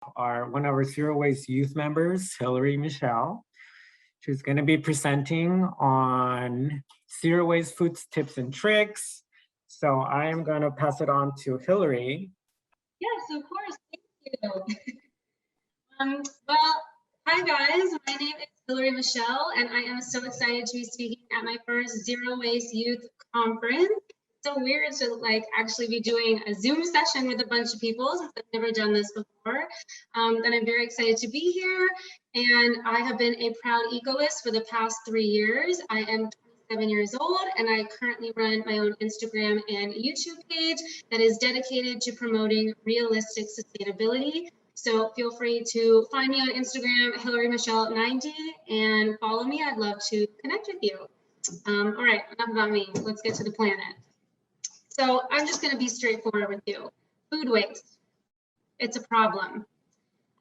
one of our Zero Waste youth members, Hillary Michelle. She's going to be presenting on zero waste foods, tips, and tricks. So I am going to pass it on to Hillary. Yes, of course. Thank you. Well, hi guys. My name is Hillary Michelle, and I am so excited to be speaking at my first Zero Waste Youth Conference. So weird to actually be doing a Zoom session with a bunch of people since I've never done this before. And I'm very excited to be here. And I have been a proud ecoist for the past 3 years. I am 27 years old, and I currently run my own Instagram and YouTube page that is dedicated to promoting realistic sustainability. So feel free to find me on Instagram, Hillary Michelle 90, and follow me. I'd love to connect with you. All right, enough about me. Let's get to the planet. So I'm just going to be straightforward with you. Food waste. It's a problem.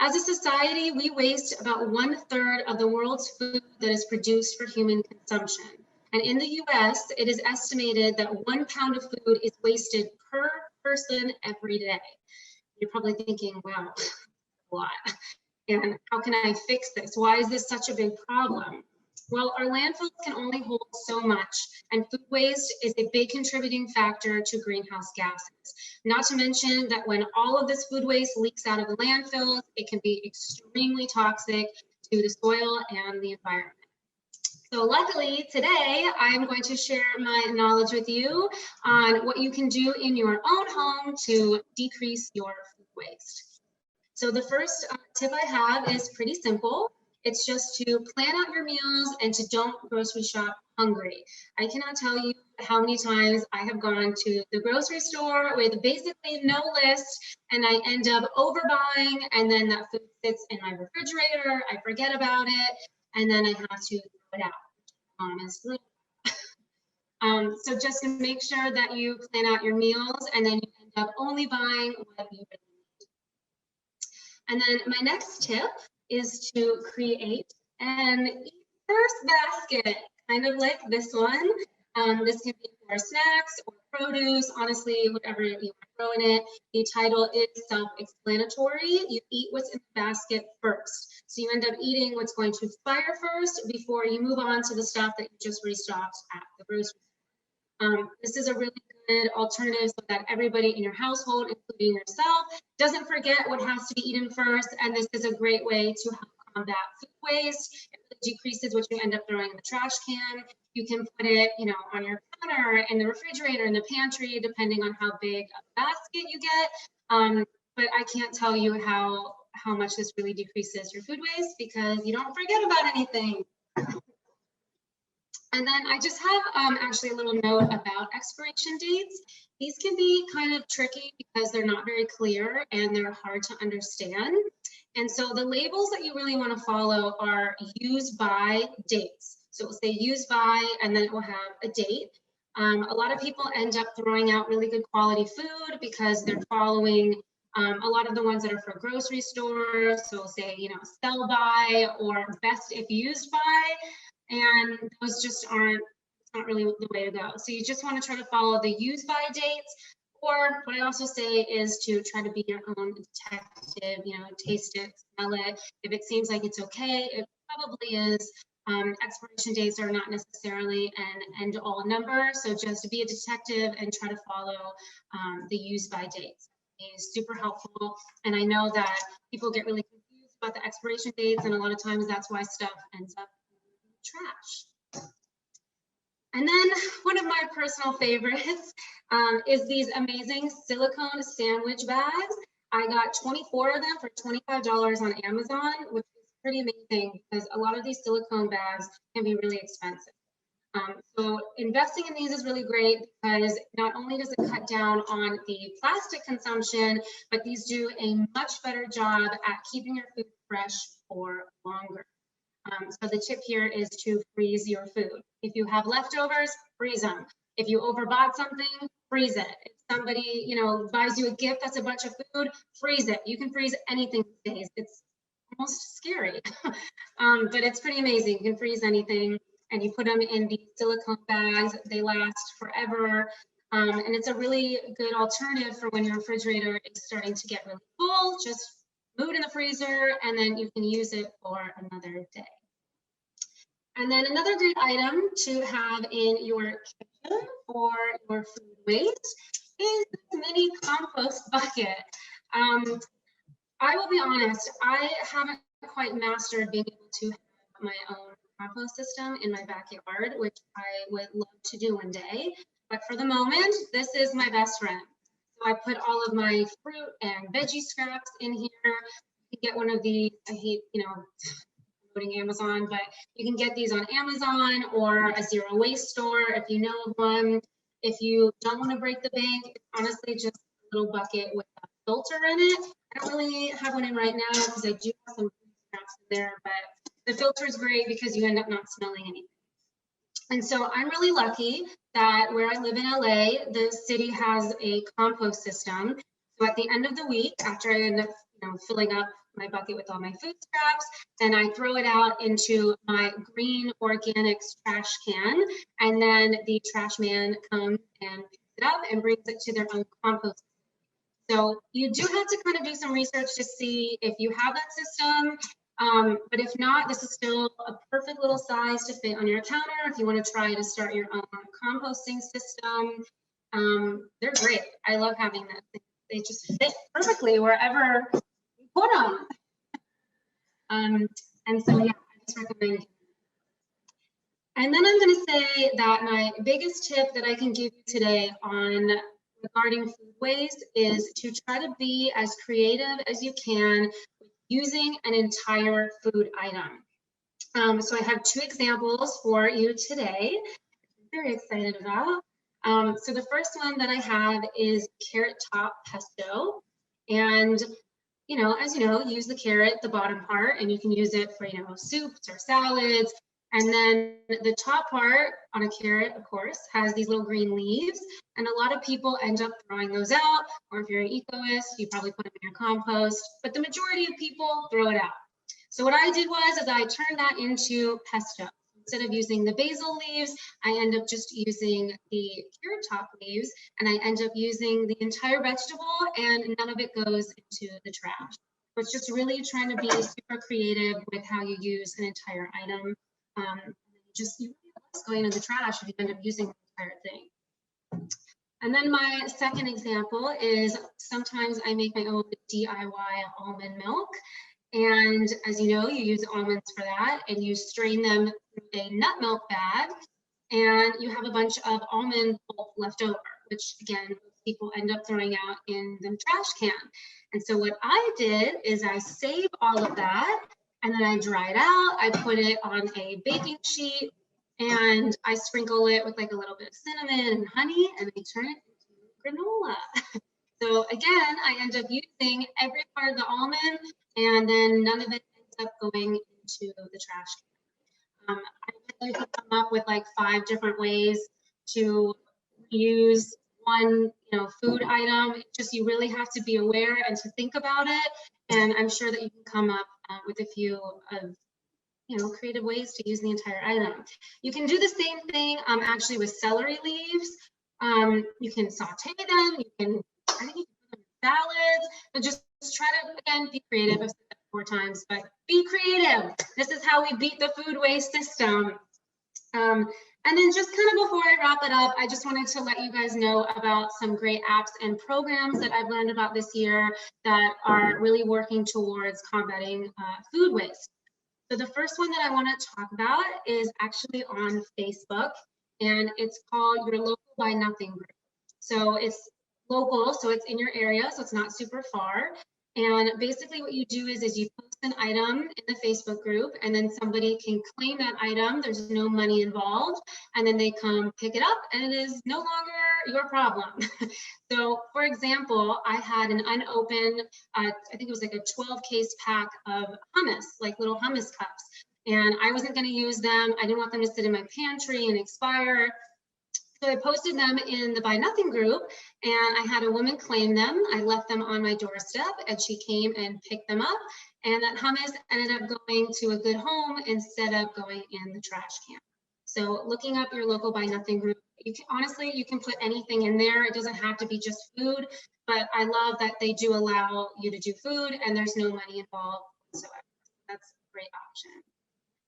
As a society, we waste about 1/3 of the world's food that is produced for human consumption. And in the US, it is estimated that 1 pound of food is wasted per person every day. You're probably thinking, wow, a lot. And how can I fix this? Why is this such a big problem? Well, our landfills can only hold so much, and food waste is a big contributing factor to greenhouse gases. Not to mention that when all of this food waste leaks out of the landfills, it can be extremely toxic to the soil and the environment. So luckily today, I'm going to share my knowledge with you on what you can do in your own home to decrease your food waste. So the first tip I have is pretty simple. It's just to plan out your meals and to don't grocery shop hungry. I cannot tell you how many times I have gone to the grocery store with basically no list, and I end up overbuying, and then that food sits in my refrigerator, I forget about it, and then I have to throw it out, honestly. So just to make sure that you plan out your meals, and then you end up only buying what you really need. And then my next tip is to create an eat-first basket, kind of like this one. This can be for snacks or produce, honestly, whatever you want to throw in it. The title is self-explanatory. You eat what's in the basket first. So you end up eating what's going to expire first before you move on to the stuff that you just restocked at the grocery store. This is a really good alternative so that everybody in your household, including yourself, doesn't forget what has to be eaten first. And this is a great way to help combat food waste. It really decreases what you end up throwing in the trash can. You can put it, on your counter, in the refrigerator, in the pantry, depending on how big a basket you get. But I can't tell you how much this really decreases your food waste because you don't forget about anything. And then I just have actually a little note about expiration dates. These can be kind of tricky because they're not very clear and they're hard to understand. And so the labels that you really want to follow are use by dates. So it will say use by, and then it will have a date. A lot of people end up throwing out really good quality food because they're following a lot of the ones that are for grocery stores. So say, sell by or best if used by. And those just not really the way to go. So you just want to try to follow the use by dates, or what I also say is to try to be your own detective, taste it, smell it. If it seems like it's okay, it probably is. Expiration dates are not necessarily an end all number. So just be a detective and try to follow the use by dates. It's super helpful. And I know that people get really confused about the expiration dates, and a lot of times that's why stuff ends up trash. And then one of my personal favorites is these amazing silicone sandwich bags. I got 24 of them for $25 on Amazon, which is pretty amazing because a lot of these silicone bags can be really expensive. So investing in these is really great because not only does it cut down on the plastic consumption, but these do a much better job at keeping your food fresh for longer. So the tip here is to freeze your food. If you have leftovers, freeze them. If you overbought something, freeze it. If somebody, buys you a gift that's a bunch of food, freeze it. You can freeze anything these days. It's almost scary, but it's pretty amazing. You can freeze anything, and you put them in these silicone bags. They last forever, and it's a really good alternative for when your refrigerator is starting to get really full. Just food in the freezer, and then you can use it for another day. And then another great item to have in your kitchen for your food waste is this mini compost bucket. I will be honest, I haven't quite mastered being able to have my own compost system in my backyard, which I would love to do one day. But for the moment, this is my best friend. So I put all of my fruit and veggie scraps in here. You can get one of these, I hate, promoting Amazon, but you can get these on Amazon or a zero waste store if you know of one. If you don't want to break the bank, it's honestly just a little bucket with a filter in it. I don't really have one in right now because I do have some scraps in there, but the filter is great because you end up not smelling anything. And so I'm really lucky that where I live in LA, the city has a compost system. So at the end of the week, after I end up filling up my bucket with all my food scraps, then I throw it out into my green organics trash can, and then the trash man comes and picks it up and brings it to their own compost. So you do have to kind of do some research to see if you have that system. But if not, this is still a perfect little size to fit on your counter if you want to try to start your own composting system. They're great. I love having them. They just fit perfectly wherever you put them. And so, yeah, I just recommend it. And then I'm going to say that my biggest tip that I can give you today on regarding food waste is to try to be as creative as you can with using an entire food item. So I have two examples for you today. I'm very excited about. So the first one that I have is carrot top pesto. And as you know, use the carrot, the bottom part, and you can use it for, soups or salads. And then the top part on a carrot, of course, has these little green leaves. And a lot of people end up throwing those out. Or if you're an ecoist, you probably put them in your compost. But the majority of people throw it out. So what I did was I turned that into pesto. Instead of using the basil leaves, I end up just using the carrot top leaves, and I end up using the entire vegetable, and none of it goes into the trash. So it's just really trying to be super creative with how you use an entire item. You going into the trash if you end up using the entire thing. And then my second example is sometimes I make my own DIY almond milk. And as you know, you use almonds for that, and you strain them through a nut milk bag, and you have a bunch of almond pulp left over, which again, people end up throwing out in the trash can. And so what I did is I save all of that, and then I dry it out. I put it on a baking sheet, and I sprinkle it with like a little bit of cinnamon and honey, and I turn it into granola. So again, I end up using every part of the almond, and then none of it ends up going into the trash can. I could come up with like 5 different ways to use one, food item. It's just you really have to be aware and to think about it. And I'm sure that you can come up with a few of creative ways to use the entire item. You can do the same thing actually with celery leaves. You can saute them. You can put them in salads, but just try to, again, be creative. I've said that 4 times, but be creative. This is how we beat the food waste system. And then just kind of before I wrap it up, I just wanted to let you guys know about some great apps and programs that I've learned about this year that are really working towards combating food waste. So the first one that I want to talk about is actually on Facebook, and it's called Your Local Buy Nothing Group. So it's local, so it's in your area, so it's not super far. And basically what you do is you post an item in the Facebook group, and then somebody can claim that item. There's no money involved, and then they come pick it up, and it is no longer your problem. So for example, I had an unopened, I think it was like a 12-case pack of hummus, like little hummus cups. And I wasn't going to use them. I didn't want them to sit in my pantry and expire. So I posted them in the Buy Nothing group, and I had a woman claim them. I left them on my doorstep, and she came and picked them up. And that hummus ended up going to a good home instead of going in the trash can. So looking up your local Buy Nothing group, honestly, you can put anything in there. It doesn't have to be just food, but I love that they do allow you to do food and there's no money involved whatsoever. That's a great option.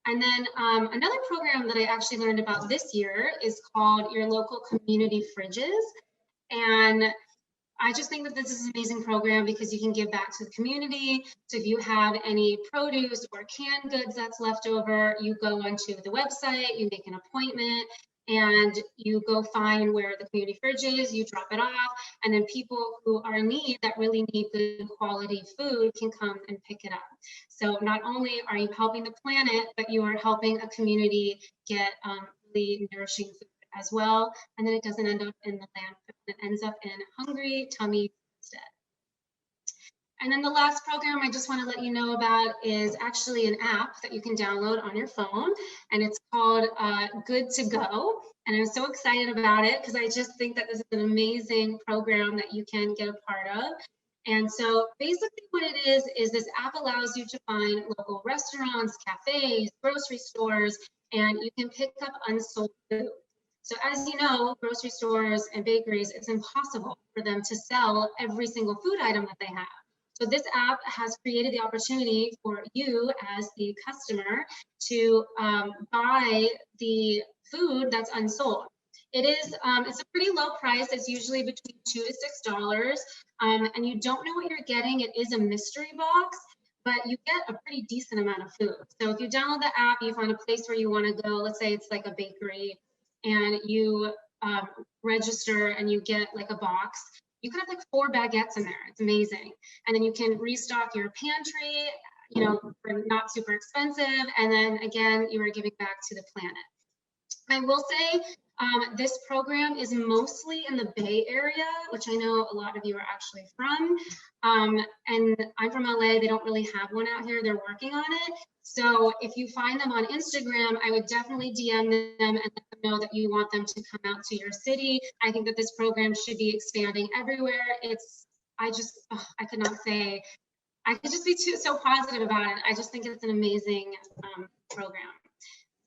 And then another program that I actually learned about this year is called your local community fridges. And I just think that this is an amazing program because you can give back to the community. So if you have any produce or canned goods that's left over, you go onto the website, you make an appointment, and you go find where the community fridge is, you drop it off, and then people who are in need that really need good quality food can come and pick it up. So not only are you helping the planet, but you are helping a community get really nourishing food as well, and then it doesn't end up in the landfill. It ends up in hungry tummy instead. And then the last program I just want to let you know about is actually an app that you can download on your phone, and it's called Good to Go. And I'm so excited about it because I just think that this is an amazing program that you can get a part of. And so basically what it is this app allows you to find local restaurants, cafes, grocery stores, and you can pick up unsold food. So as you know, grocery stores and bakeries, it's impossible for them to sell every single food item that they have. So this app has created the opportunity for you as the customer to buy the food that's unsold. It's a pretty low price. It's usually between $2 to $6, and you don't know what you're getting. It is a mystery box, but you get a pretty decent amount of food. So if you download the app, you find a place where you want to go. Let's say it's like a bakery, and you register and you get like a box. You can have like 4 baguettes in there. It's amazing. And then you can restock your pantry, you know, for not super expensive. And then again, you are giving back to the planet. I will say this program is mostly in the Bay Area, which I know a lot of you are actually from. And I'm from LA. They don't really have one out here. They're working on it. So if you find them on Instagram, I would definitely DM them and let them know that you want them to come out to your city. I think that this program should be expanding everywhere. I could not say, I could just be so positive about it. I just think it's an amazing program.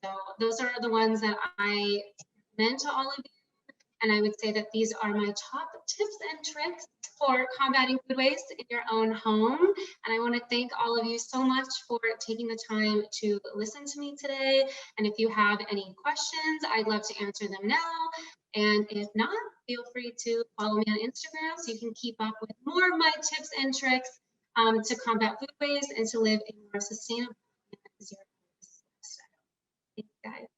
So those are the ones that I recommend to all of you. And I would say that these are my top tips and tricks for combating food waste in your own home. And I want to thank all of you so much for taking the time to listen to me today. And if you have any questions, I'd love to answer them now. And if not, feel free to follow me on Instagram so you can keep up with more of my tips and tricks to combat food waste and to live a more sustainable and zero waste lifestyle. Thanks, guys.